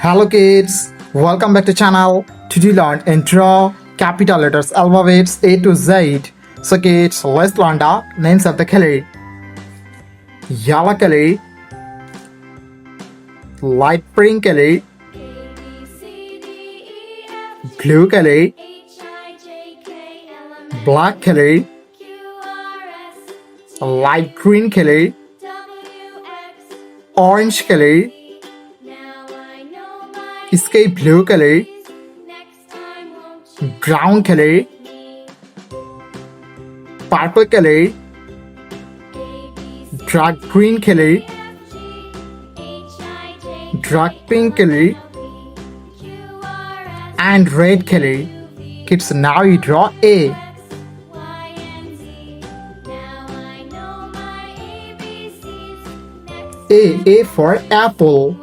Hello kids, welcome back to channel. Today learn and draw capital letters alphabets A to Z. So kids, let's learn the names of the color. Yellow color, light pink color, blue color, black color, light green color, orange color, sky blue color, brown color, purple color, dark green color, dark pink color, and red color. Kids, now you draw A. A for apple.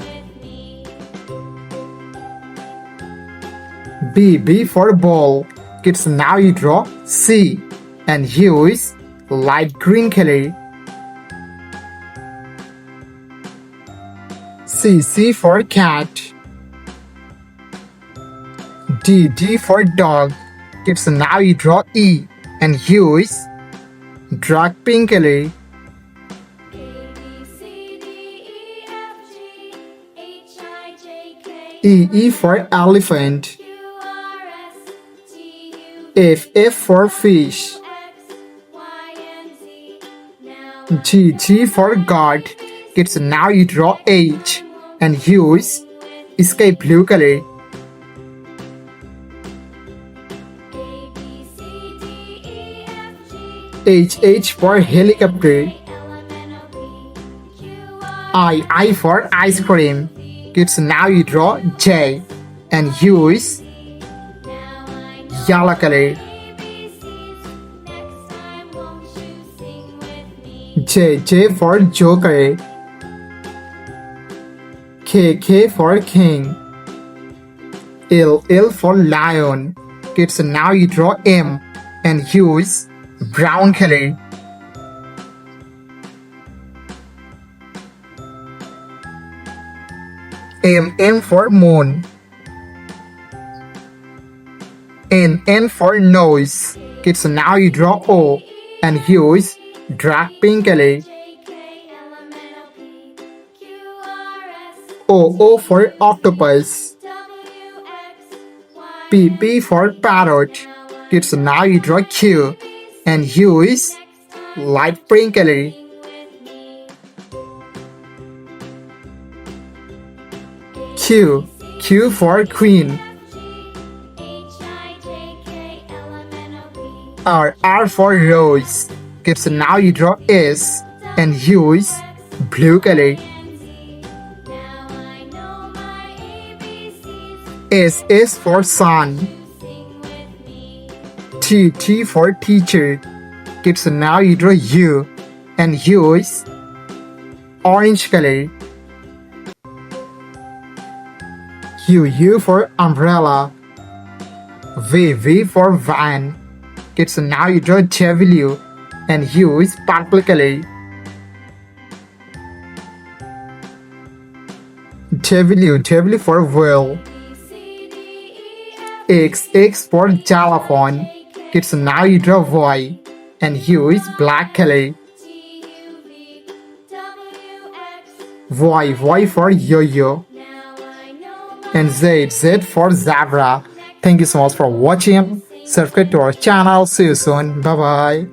B for ball. Kids, now you draw C, and here is light green color. C for cat. D for dog. Kids, now you draw E, and here is dark pink color. E for elephant. F for fish. G for God. Kids, now you draw H, and here is sky blue color. H for helicopter. I for ice cream. Kids, now you draw J, and here is yellow color. J for joker. K for king. L for lion. Kids, now you draw M, and here is brown color. M for moon. N for nose. Kids, now you draw O, and here is dark pink color. O for octopus. P for parrot. Kids, now you draw Q, and here is light pink color. Q for queen. R for rose. Kids, now you draw S, and here is blue color. S for sun. T for teacher. Kids, now you draw U, and here is orange color. U for umbrella. V for van. Kids, now you draw W, and here is purple color. W for whale. X for xylophone. Kids, now you draw Y, and here is black color. Y for yo-yo. And Z for zebra. Thank you so much for watching. Subscribe to our channel. See you soon. Bye bye.